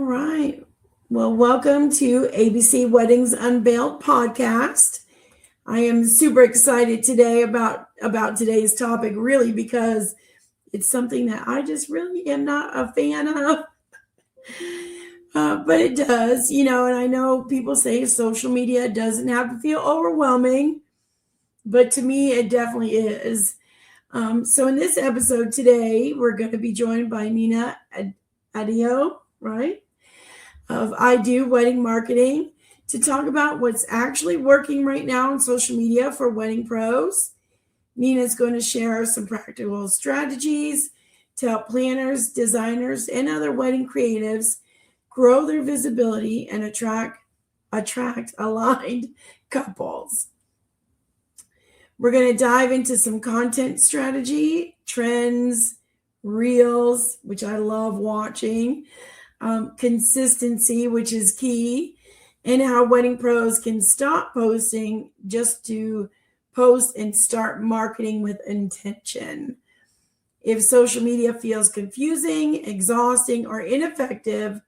All right. Well, welcome to ABC Weddings Unveiled podcast. I am super excited today about today's topic, really, because it's something that I just really am not a fan of. But it does, and I know people say social media doesn't have to feel overwhelming, but to me, it definitely is. So in this episode today, we're going to be joined by Nina Adio, right? Of I Do Wedding Marketing to talk about what's actually working right now on social media for wedding pros. Nina's going to share some practical strategies to help planners, designers, and other wedding creatives grow their visibility and attract aligned couples. We're going to dive into some content strategy, trends, reels, which I love watching, consistency, which is key, and how wedding pros can stop posting just to post and start marketing with intention. If social media feels confusing, exhausting, or ineffective,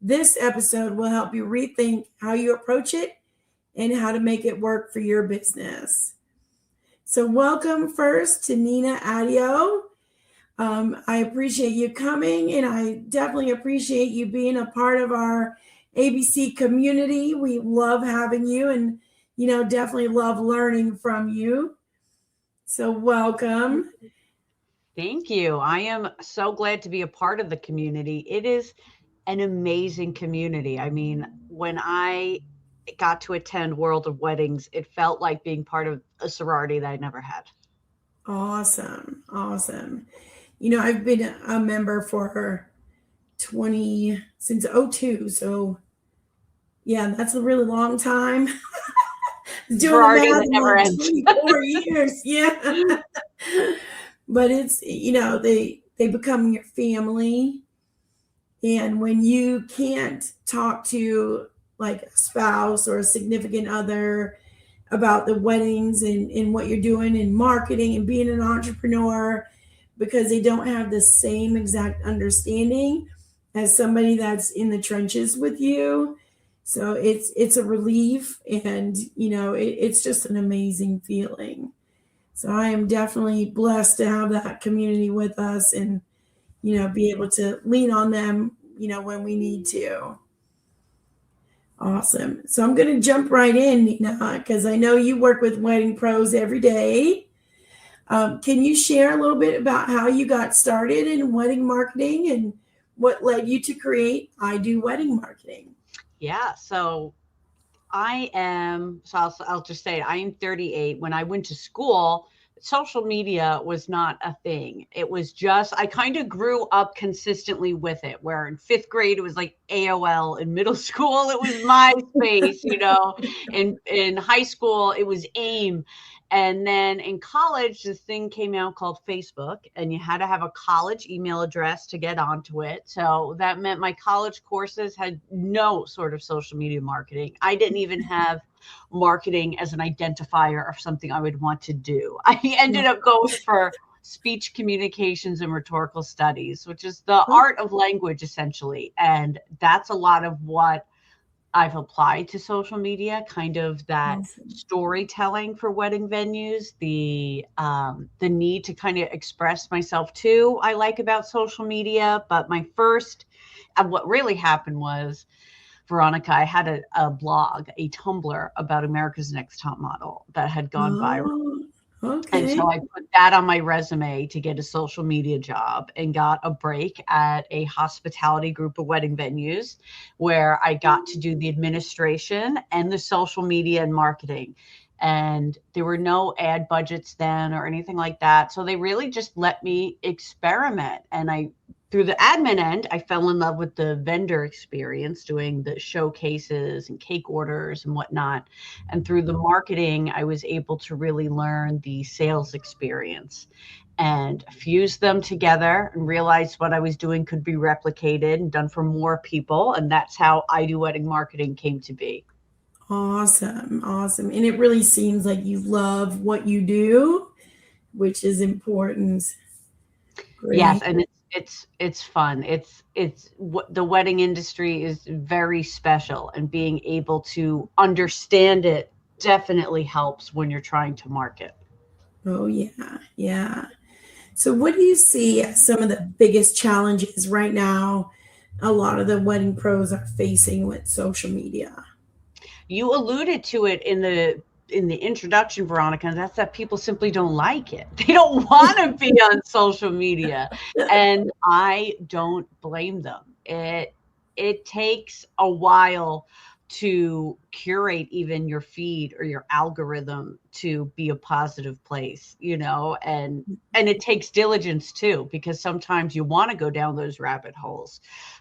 this episode will help you rethink how you approach it and how to make it work for your business. So welcome first to Nina Adio. I appreciate you coming, and I definitely appreciate you being a part of our ABC community. We love having you and, definitely love learning from you. So welcome. Thank you. I am so glad to be a part of the community. It is an amazing community. I mean, when I got to attend World of Weddings, it felt like being part of a sorority that I never had. Awesome. I've been a member for since 02. So yeah, that's a really long time. Sorority that never ends. 24 years. Yeah. But it's, they become your family. And when you can't talk to like a spouse or a significant other about the weddings and what you're doing in marketing and being an entrepreneur, because they don't have the same exact understanding as somebody that's in the trenches with you. So it's a relief, and it's just an amazing feeling. So I am definitely blessed to have that community with us and be able to lean on them when we need to. Awesome. So I'm going to jump right in, Nina, because I know you work with wedding pros every day. Can you share a little bit about how you got started in wedding marketing and what led you to create I Do Wedding Marketing? Yeah. So I'll just say it. I am 38. When I went to school, social media was not a thing. It was just, I kind of grew up consistently with it, where in 5th grade, it was like AOL. In middle school, it was MySpace, in high school, it was AIM. And then in college, this thing came out called Facebook, and you had to have a college email address to get onto it. So that meant my college courses had no sort of social media marketing. I didn't even have marketing as an identifier of something I would want to do. I ended up going for speech communications and rhetorical studies, which is the art of language, essentially. And that's a lot of what I've applied to social media, kind of that storytelling for wedding venues, the need to kind of express myself too, I like about social media. But what really happened was, Veronica, I had a blog, a Tumblr about America's Next Top Model that had gone viral. Okay. And so I put that on my resume to get a social media job, and got a break at a hospitality group of wedding venues where I got to do the administration and the social media and marketing. And there were no ad budgets then or anything like that. So they really just let me experiment. And through the admin end, I fell in love with the vendor experience, doing the showcases and cake orders and whatnot. And through the marketing, I was able to really learn the sales experience and fuse them together and realize what I was doing could be replicated and done for more people. And that's how I Do Wedding Marketing came to be. Awesome. And it really seems like you love what you do, which is important. Great. Yes, and It's fun. It's what the wedding industry is very special, and being able to understand it definitely helps when you're trying to market. Oh, yeah. Yeah. So, what do you see as some of the biggest challenges right now? A lot of the wedding pros are facing with social media. You alluded to it in the introduction, Veronica, and that's that people simply don't like it. They don't want to be on social media, and I don't blame them. It takes a while to curate even your feed or your algorithm to be a positive place, and it takes diligence too, because sometimes you want to go down those rabbit holes.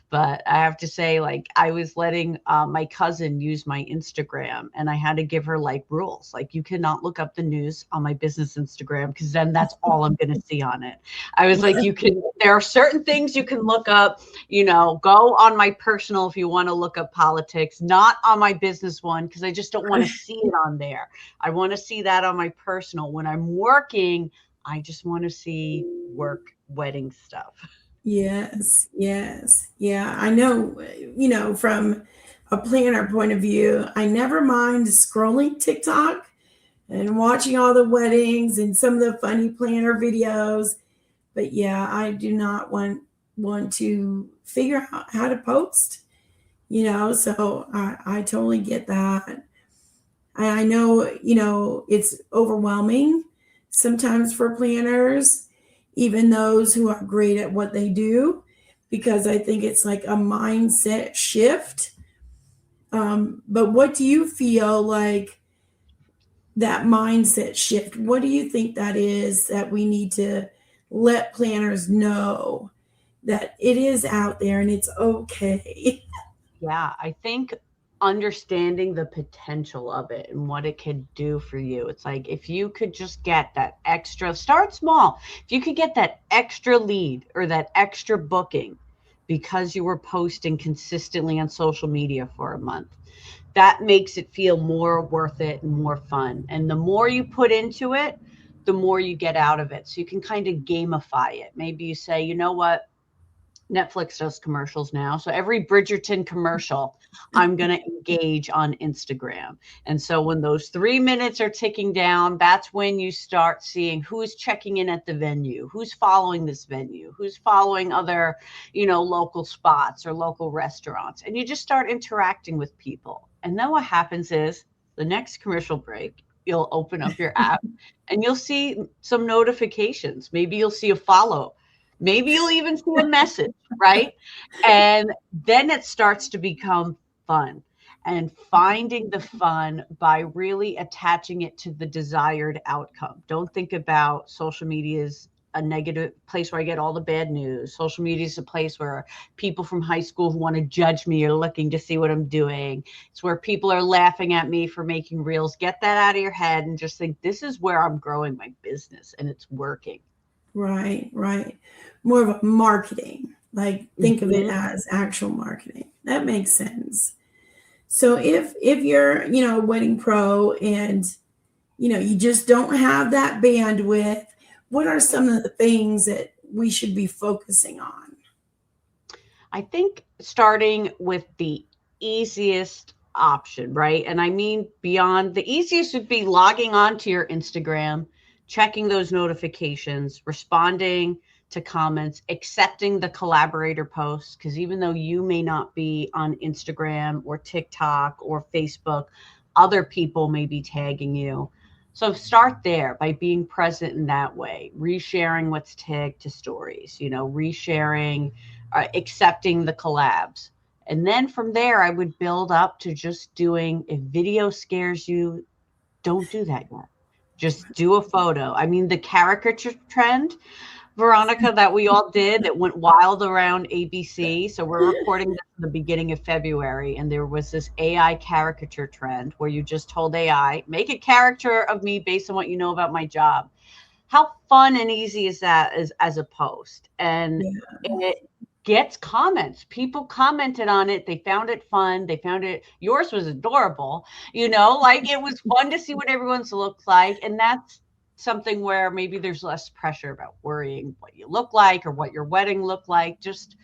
But I have to say, like, I was letting my cousin use my Instagram, and I had to give her like rules. Like, you cannot look up the news on my business Instagram, because then that's all I'm going to see on it. I was like, there are certain things you can look up, go on my personal if you want to look up politics, not on my business one, because I just don't want to see it on there. I want to see that on my personal. When I'm working, I just want to see work wedding stuff. Yes, yes. Yeah, I know, from a planner point of view, I never mind scrolling TikTok and watching all the weddings and some of the funny planner videos. But yeah, I do not want to figure out how to post, so I totally get that. I know, it's overwhelming sometimes for planners, even those who are great at what they do, because I think it's like a mindset shift. But what do you feel like that mindset shift? What do you think that is that we need to let planners know that it is out there and it's okay? Yeah, I think understanding the potential of it and what it could do for you. It's like, if you could just get that extra, start small. If you could get that extra lead or that extra booking because you were posting consistently on social media for a month, that makes it feel more worth it and more fun. And the more you put into it, the more you get out of it. So you can kind of gamify it. Maybe you say, you know what? Netflix does commercials now. So every Bridgerton commercial, I'm going to engage on Instagram. And so when those 3 minutes are ticking down, that's when you start seeing who's checking in at the venue, who's following this venue, who's following other, local spots or local restaurants. And you just start interacting with people. And then what happens is the next commercial break, you'll open up your app and you'll see some notifications. Maybe you'll see a follow. Maybe you'll even see a message, right? And then it starts to become fun, and finding the fun by really attaching it to the desired outcome. Don't think about social media as a negative place where I get all the bad news. Social media is a place where people from high school who want to judge me are looking to see what I'm doing. It's where people are laughing at me for making reels. Get that out of your head and just think, this is where I'm growing my business and it's working. Right, right. More of a marketing, like think of it Mhm. as actual marketing. That makes sense. So if you're, a wedding pro and you just don't have that bandwidth, what are some of the things that we should be focusing on? I think starting with the easiest option, right? And I mean, beyond the easiest would be logging on to your Instagram, checking those notifications, responding to comments, accepting the collaborator posts. Because even though you may not be on Instagram or TikTok or Facebook, other people may be tagging you. So start there by being present in that way, resharing what's tagged to stories, resharing, accepting the collabs. And then from there, I would build up to just doing, if video scares you, don't do that yet. Just do a photo. I mean, the caricature trend, Veronica, that we all did, that went wild around ABC. So we're recording this in the beginning of February, and there was this AI caricature trend where you just told AI, make a character of me based on what you know about my job. How fun and easy is that as a post? And Yeah. it gets comments. People commented on it. They found it fun. They found it, yours was adorable, like it was fun to see what everyone's looked like. And that's something where maybe there's less pressure about worrying what you look like or what your wedding looked like. Just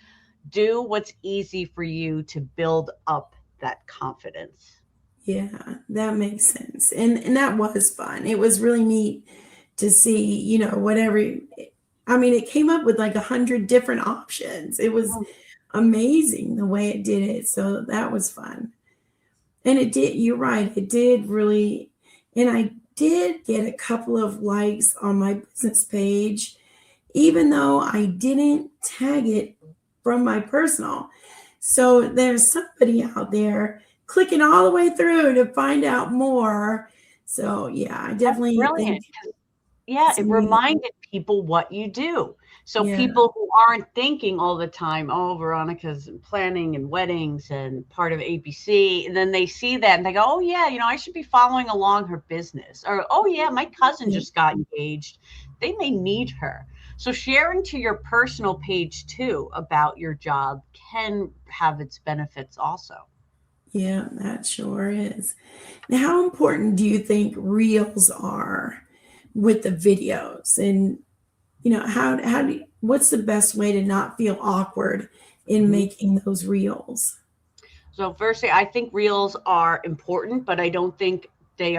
do what's easy for you to build up that confidence. Yeah, that makes sense. And that was fun. It was really neat to see, whatever. I mean, it came up with like 100 different options. It was amazing the way it did it. So that was fun. And it did, you're right, it did really, and I did get a couple of likes on my business page, even though I didn't tag it from my personal. So there's somebody out there clicking all the way through to find out more. So yeah, I That's definitely brilliant. think Yeah, it's it neat. reminded people what you do. So Yeah. people who aren't thinking all the time, oh, Veronica's in planning and weddings and part of ABC, and then they see that and they go, oh yeah, I should be following along her business. Or, oh yeah, my cousin Yeah. just got engaged. They may need her. So sharing to your personal page too about your job can have its benefits also. Yeah, that sure is. Now, how important do you think reels are with the videos? And how do what's the best way to not feel awkward in Mhm. making those reels? So firstly, I think reels are important, but I don't think they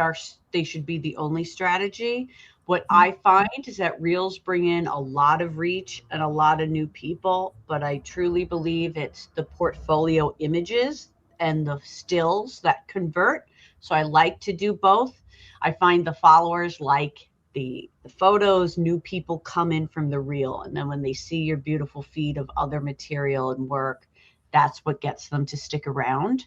should be the only strategy. What I find is that reels bring in a lot of reach and a lot of new people, but I truly believe it's the portfolio images and the stills that convert. So I like to do both. I find the followers like the photos, new people come in from the reel, and then when they see your beautiful feed of other material and work, that's what gets them to stick around.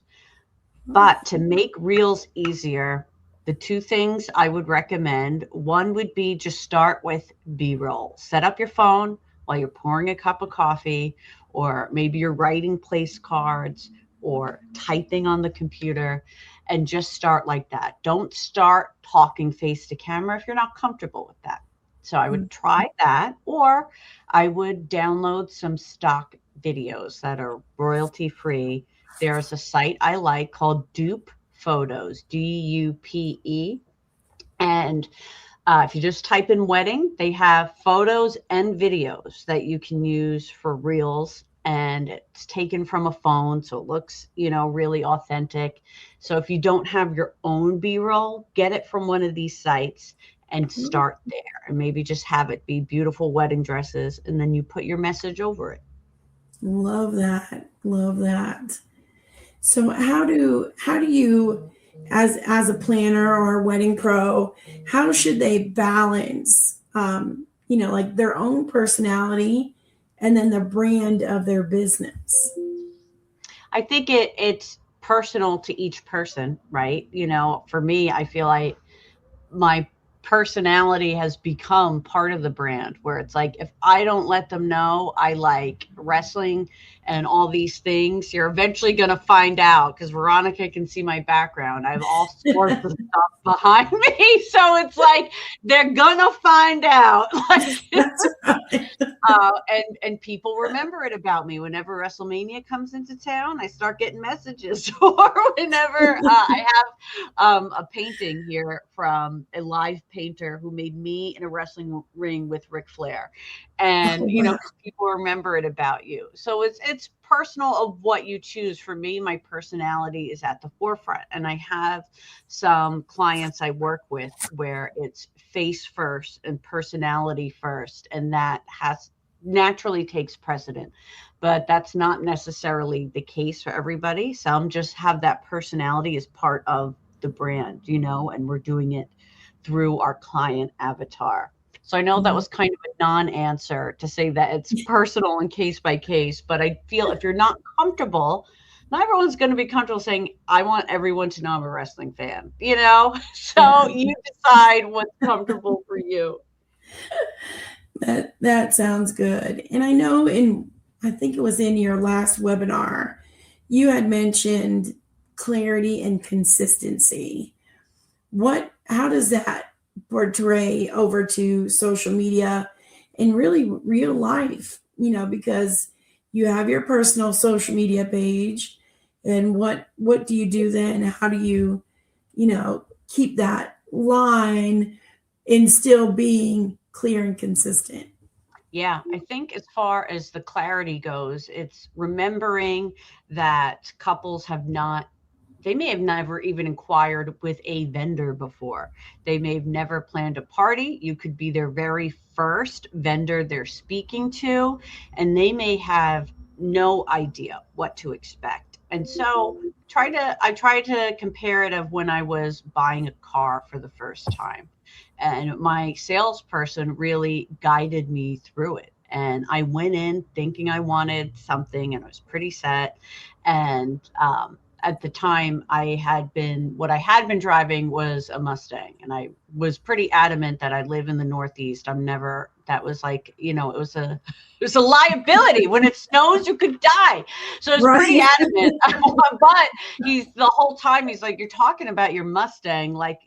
But to make reels easier, the two things I would recommend, one would be just start with B-roll. Set up your phone while you're pouring a cup of coffee, or maybe you're writing place cards or typing on the computer, and just start like that. Don't start talking face to camera if you're not comfortable with that. So I would try that, or I would download some stock videos that are royalty free. There's a site I like called Dupe Photos, Dupe. And if you just type in wedding, they have photos and videos that you can use for reels. And it's taken from a phone, so it looks, really authentic. So if you don't have your own B-roll, get it from one of these sites and start there. And maybe just have it be beautiful wedding dresses, and then you put your message over it. Love that. Love that. So how do you, as a planner or a wedding pro, how should they balance like their own personality and then the brand of their business? I think it's personal to each person, right? For me, I feel like my personality has become part of the brand, where it's like, if I don't let them know I like wrestling and all these things, you're eventually going to find out, because Veronica can see my background. I have all sorts of stuff behind me. So it's like, they're going to find out. That's right. And people remember it about me. Whenever WrestleMania comes into town, I start getting messages. Or whenever I have a painting here from a live painter who made me in a wrestling ring with Ric Flair, and Wow. people remember it about you. So it's personal of what you choose. For me, my personality is at the forefront, and I have some clients I work with where it's face first and personality first, and that has naturally takes precedent. But that's not necessarily the case for everybody. Some just have that personality as part of the brand, and we're doing it through our client avatar. So I know that was kind of a non-answer to say that it's personal and case by case, but I feel if you're not comfortable, not everyone's going to be comfortable saying, I want everyone to know I'm a wrestling fan, So Yeah, you decide what's comfortable for you. that sounds good. And I think it was in your last webinar, you had mentioned clarity and consistency. How does that portray over to social media and really real life? Because you have your personal social media page, and what do you do then? How do you, keep that line in still being clear and consistent. Yeah, I think as far as the clarity goes, it's remembering that couples have not, they may have never even inquired with a vendor before. They may have never planned a party. You could be their very first vendor they're speaking to, and they may have no idea what to expect. And so I try to compare it of when I was buying a car for the first time. And my salesperson really guided me through it. And I went in thinking I wanted something and I was pretty set. And at the time what I had been driving was a Mustang, and I was pretty adamant that I live in the Northeast. That was like, it was a liability. When it snows, you could die. So I was pretty adamant. But the whole time he's like, you're talking about your Mustang like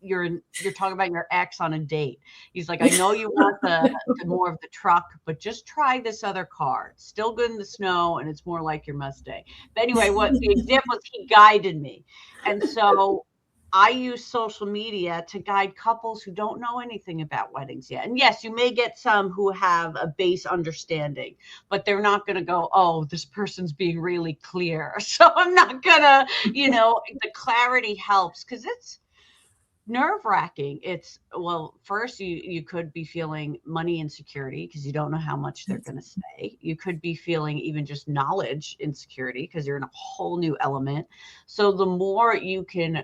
you're talking about your ex on a date. He's like, I know you want the more of the truck, but just try this other car. It's still good in the snow and it's more like your Mustang. But anyway, what the example was, he guided me. And so I use social media to guide couples who don't know anything about weddings yet. And yes, you may get some who have a base understanding, but they're not going to go, oh, this person's being really clear. So I'm not going to, the clarity helps, because it's nerve-wracking. First you could be feeling money insecurity because you don't know how much they're going to say. You could be feeling even just knowledge insecurity because you're in a whole new element. So the more you can,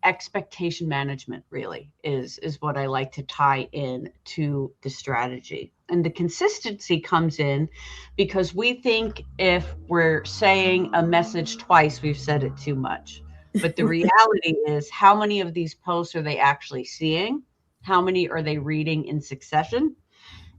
expectation management really is what I like to tie in to the strategy. And the consistency comes in because we think if we're saying a message twice, we've said it too much. But the reality is, how many of these posts are they actually seeing? How many are they reading in succession?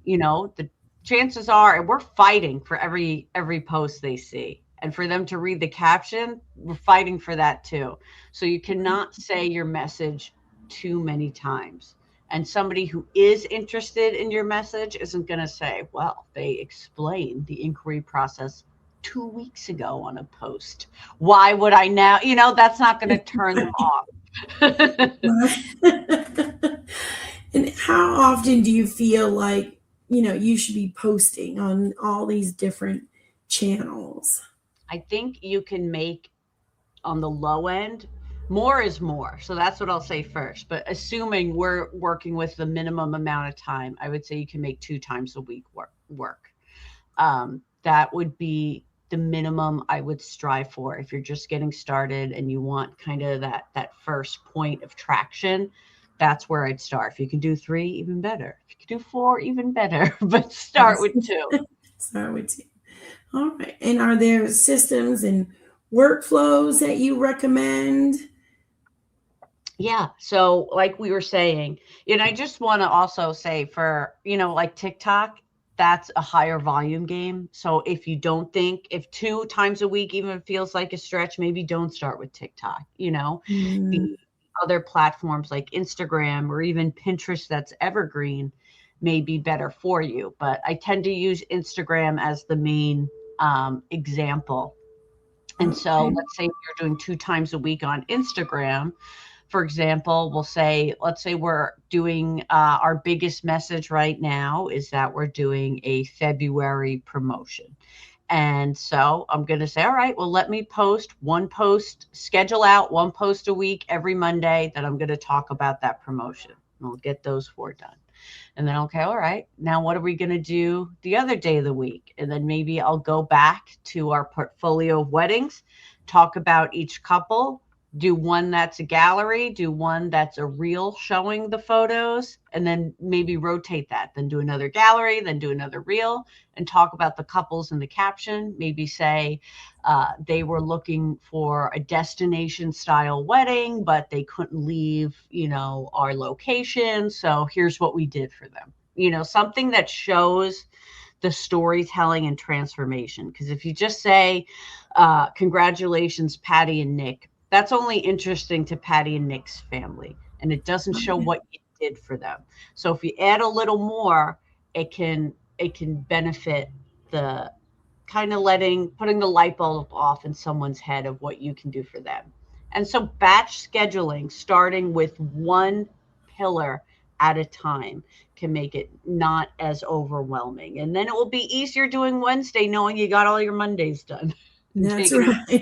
The chances are, we're fighting for every post they see. And for them to read the caption, we're fighting for that too. So you cannot say your message too many times. And somebody who is interested in your message isn't going to say, well, they explained the inquiry process 2 weeks ago on a post. Why would I now? That's not going to turn them off. And how often do you feel like, you should be posting on all these different channels? I think you can make, on the low end, more is more. So that's what I'll say first. But assuming we're working with the minimum amount of time, I would say you can make 2 times a week work. That would be the minimum I would strive for if you're just getting started and you want kind of that first point of traction. That's where I'd start. If you can do 3, even better. If you can do 4, even better. But start with 2. Start with 2. All right. And are there systems and workflows that you recommend? Yeah. So like we were saying, I just want to also say for, like TikTok, that's a higher volume game. So if 2 times a week even feels like a stretch, maybe don't start with TikTok. The other platforms like Instagram or even Pinterest that's evergreen may be better for you. But I tend to use Instagram as the main example. And so let's say you're doing 2 times a week on Instagram. For example, let's say we're doing our biggest message right now is that we're doing a February promotion. And so I'm going to say, all right, well, let me schedule out 1 post a week every Monday that I'm going to talk about that promotion. And I'll get those 4 done. And then, okay, all right, now what are we going to do the other day of the week? And then maybe I'll go back to our portfolio of weddings, talk about each couple, do one that's a gallery, do one that's a reel showing the photos, and then maybe rotate that, then do another gallery, then do another reel, and talk about the couples in the caption. Maybe say they were looking for a destination style wedding, but they couldn't leave, our location. So here's what we did for them. Something that shows the storytelling and transformation. Because if you just say, congratulations, Patty and Nick, that's only interesting to Patty and Nick's family, and it doesn't show what you did for them. So if you add a little more, it can benefit the kind of putting the light bulb off in someone's head of what you can do for them. And so batch scheduling, starting with 1 pillar at a time can make it not as overwhelming. And then it will be easier doing Wednesday knowing you got all your Mondays done. That's right.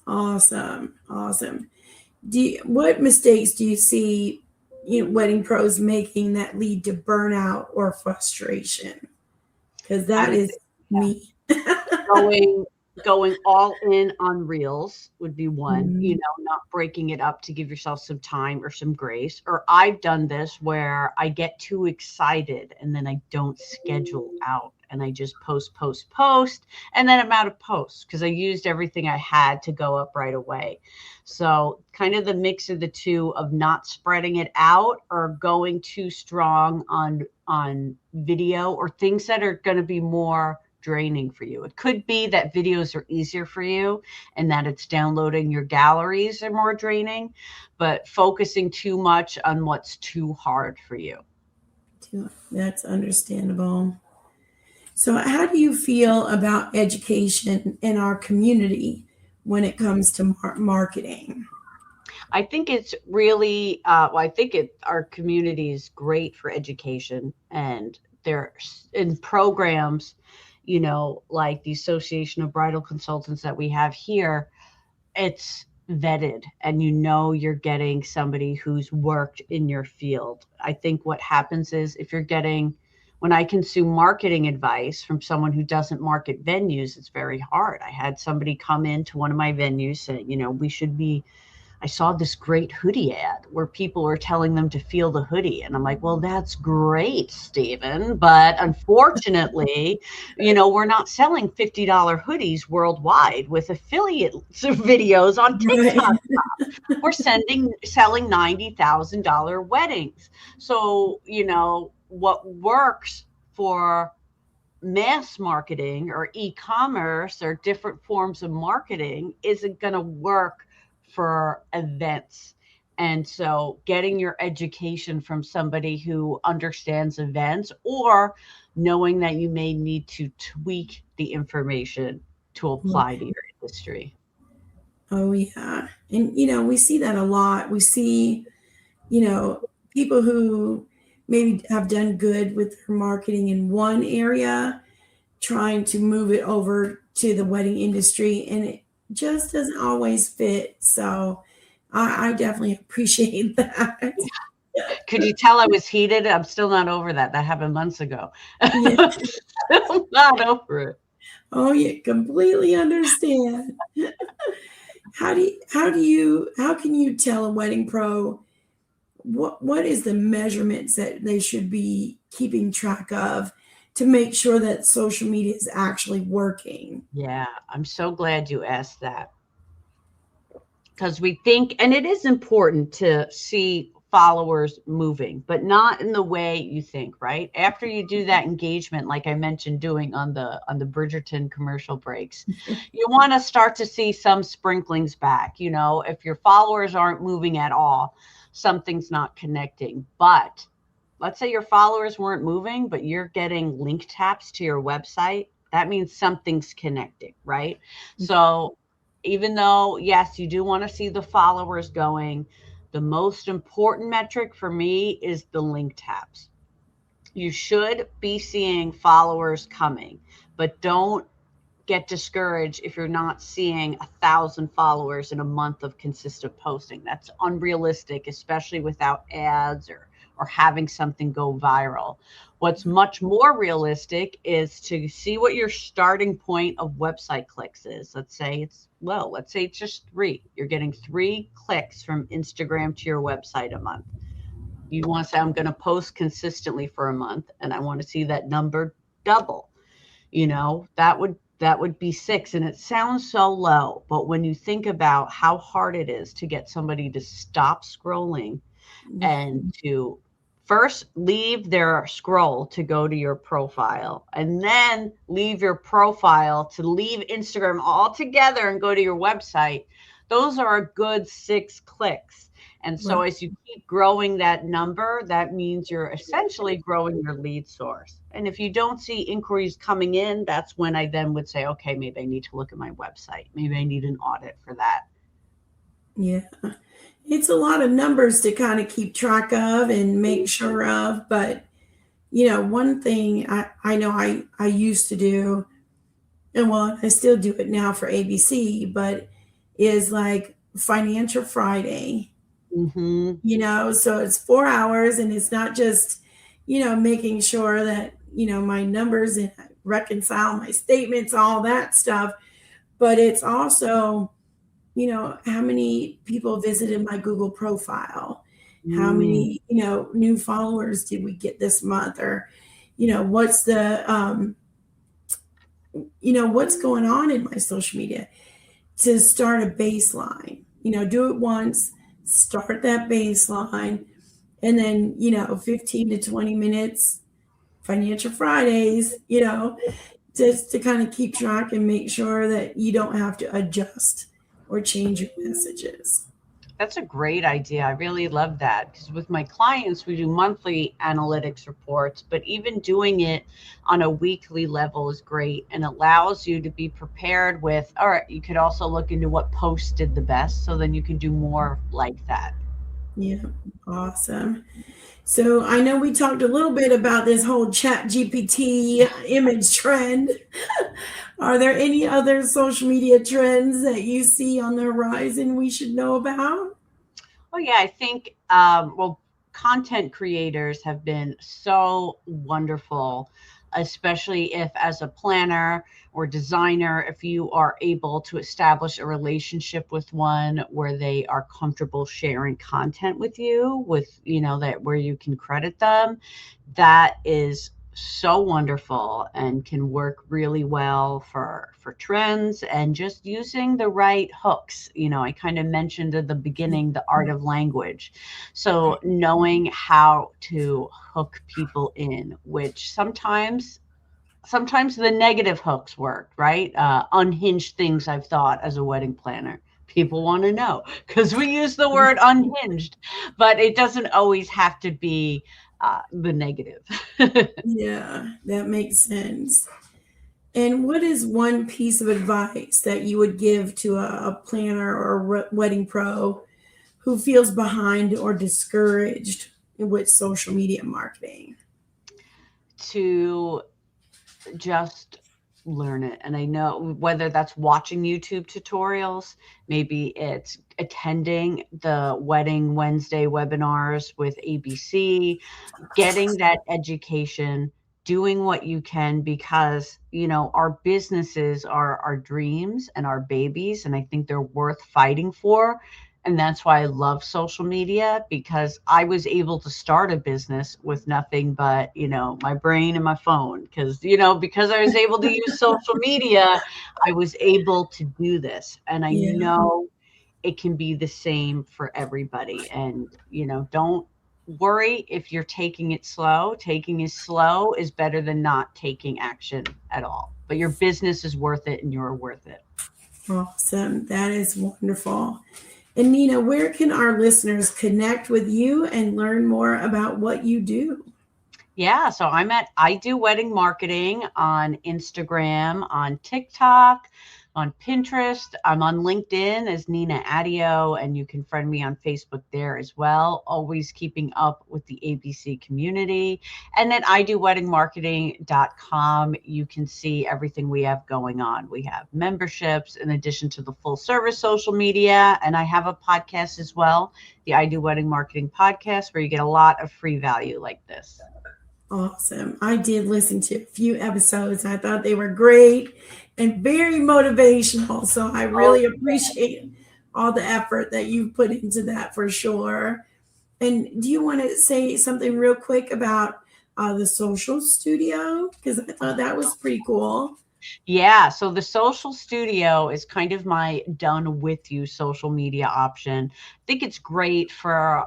Awesome. Awesome. What mistakes do you see, wedding pros making that lead to burnout or frustration? Because that is me. Going all in on reels would be one, Mhm. not breaking it up to give yourself some time or some grace. Or I've done this where I get too excited and then I don't schedule out and I just post, and then I'm out of posts because I used everything I had to go up right away. So kind of the mix of the two, of not spreading it out or going too strong on video or things that are going to be more draining for you. It could be that videos are easier for you and that it's downloading your galleries are more draining, but focusing too much on what's too hard for you. That's understandable. So, how do you feel about education in our community when it comes to marketing? I think it's really, our community is great for education, and they're in programs, like the Association of Bridal Consultants that we have here. It's vetted and you're getting somebody who's worked in your field. I think what happens is when I consume marketing advice from someone who doesn't market venues, it's very hard. I had somebody come into one of my venues saying, I saw this great hoodie ad where people are telling them to feel the hoodie. And I'm like, well, that's great, Stephen. But unfortunately, we're not selling $50 hoodies worldwide with affiliate videos on TikTok. Right. We're selling $90,000 weddings. So, what works for mass marketing or e-commerce or different forms of marketing isn't going to work for events. And so getting your education from somebody who understands events, or knowing that you may need to tweak the information to apply to your industry. Oh, yeah. And, we see that a lot. We see, people who maybe have done good with their marketing in one area, trying to move it over to the wedding industry, and it just doesn't always fit. So I definitely appreciate that. Could you tell I was heated? I'm still not over that. That happened months ago. Yeah. Still not over it. Oh, yeah, completely understand. How can you tell a wedding pro what is the measurements that they should be keeping track of to make sure that social media is actually working? Yeah, I'm so glad you asked that, because we think, and it is important to see followers moving, but not in the way you think, right? After you do that engagement, like I mentioned doing on the Bridgerton commercial breaks, you want to start to see some sprinklings back. If your followers aren't moving at all, something's not connecting. But let's say your followers weren't moving, but you're getting link taps to your website. That means something's connecting, right? So even though, yes, you do want to see the followers going, the most important metric for me is the link taps. You should be seeing followers coming, but don't get discouraged if you're not seeing 1,000 followers in a month of consistent posting. That's unrealistic, especially without ads or having something go viral. What's much more realistic is to see what your starting point of website clicks is. Let's say it's just 3. You're getting 3 clicks from Instagram to your website a month. You want to say, I'm going to post consistently for a month and I want to see that number double. That would be 6. And it sounds so low, but when you think about how hard it is to get somebody to stop scrolling and to first leave their scroll to go to your profile, and then leave your profile to leave Instagram altogether and go to your website, those are a good 6 clicks. And so as you keep growing that number, that means you're essentially growing your lead source. And if you don't see inquiries coming in, that's when I then would say, okay, maybe I need to look at my website. Maybe I need an audit for that. Yeah. It's a lot of numbers to kind of keep track of and make sure of. But, one thing I know I used to do, and well, I still do it now for ABC, but is like Financial Friday, Mm-hmm. so it's 4 hours and it's not just, making sure that, my numbers and I reconcile my statements, all that stuff, but it's also, how many people visited my Google profile? How Mm. many, new followers did we get this month? Or, what's what's going on in my social media to start a baseline, do it once, start that baseline, and then, 15 to 20 minutes, Financial Fridays, just to kind of keep track and make sure that you don't have to adjust or change your messages. That's a great idea. I really love that because with my clients, we do monthly analytics reports, but even doing it on a weekly level is great and allows you to be prepared with, all right, you could also look into what posts did the best. So then you can do more like that. Yeah, awesome. So I know we talked a little bit about this whole chat GPT image trend. Are there any other social media trends that you see on the horizon we should know about? Oh, yeah, I think, well, content creators have been so wonderful, especially if, as a planner or designer, if you are able to establish a relationship with one where they are comfortable sharing content with you, that where you can credit them, that is so wonderful and can work really well for trends and just using the right hooks. I kind of mentioned at the beginning the art of language, so knowing how to hook people in, which sometimes the negative hooks work, right? Unhinged things I've thought as a wedding planner, people want to know because we use the word unhinged, but it doesn't always have to be the negative. Yeah, that makes sense. And what is one piece of advice that you would give to a planner or a wedding pro who feels behind or discouraged with social media marketing? To just learn it. And I know whether that's watching YouTube tutorials, maybe it's attending the Wedding Wednesday webinars with ABC, getting that education, doing what you can because, our businesses are our dreams and our babies. And I think they're worth fighting for. And that's why I love social media because I was able to start a business with nothing but, my brain and my phone. Because I was able to use social media, I was able to do this. And I Yeah, know it can be the same for everybody. And, don't worry if you're taking it slow. Taking it slow is better than not taking action at all. But your business is worth it and you're worth it. awesome. That is wonderful. And Nina, where can our listeners connect with you and learn more about what you do? Yeah, so I'm at I Do Wedding Marketing on Instagram, on TikTok, on Pinterest. I'm on LinkedIn as Nina Adio, and you can friend me on Facebook there as well. Always keeping up with the ABC community. And at idoweddingmarketing.com, you can see everything we have going on. We have memberships in addition to the full service social media, and I have a podcast as well, the I Do Wedding Marketing podcast, where you get a lot of free value like this. Awesome. I did listen to a few episodes. I thought they were great and very motivational. So I Oh, really appreciate all the effort that you've put into that for sure. And do you want to say something real quick about the social studio? Because I thought that was pretty cool. yeah. So the social studio is kind of my done with you social media option. I think it's great for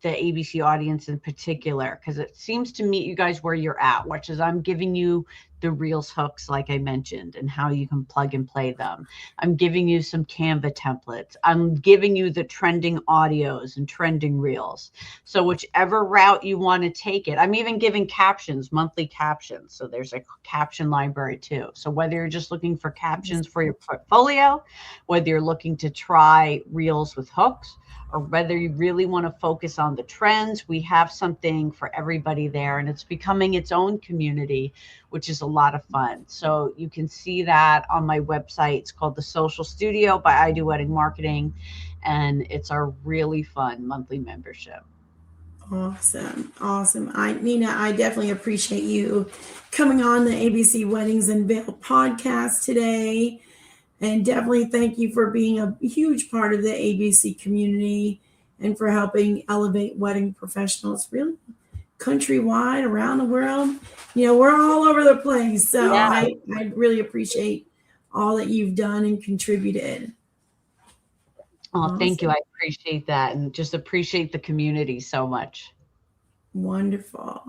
the ABC audience in particular, because it seems to meet you guys where you're at, which is I'm giving you the Reels hooks, like I mentioned, and how you can plug and play them. I'm giving you some Canva templates. I'm giving you the trending audios and trending Reels. So whichever route you want to take it, I'm even giving captions, monthly captions. So there's a caption library too. So whether you're just looking for captions for your portfolio, whether you're looking to try Reels with hooks, or whether you really want to focus on the trends, we have something for everybody there, and it's becoming its own community, which is a lot of fun. So you can see that on my website. It's called The Social Studio by I Do Wedding Marketing, and it's our really fun monthly membership. Awesome. Nina, I definitely appreciate you coming on the ABC Weddings Unveiled podcast today. And definitely thank you for being a huge part of the ABC community and for helping elevate wedding professionals really countrywide, around the world. We're all over the place. So Yeah. I really appreciate all that you've done and contributed. Oh, thank you. I appreciate that, and just appreciate the community so much. Wonderful.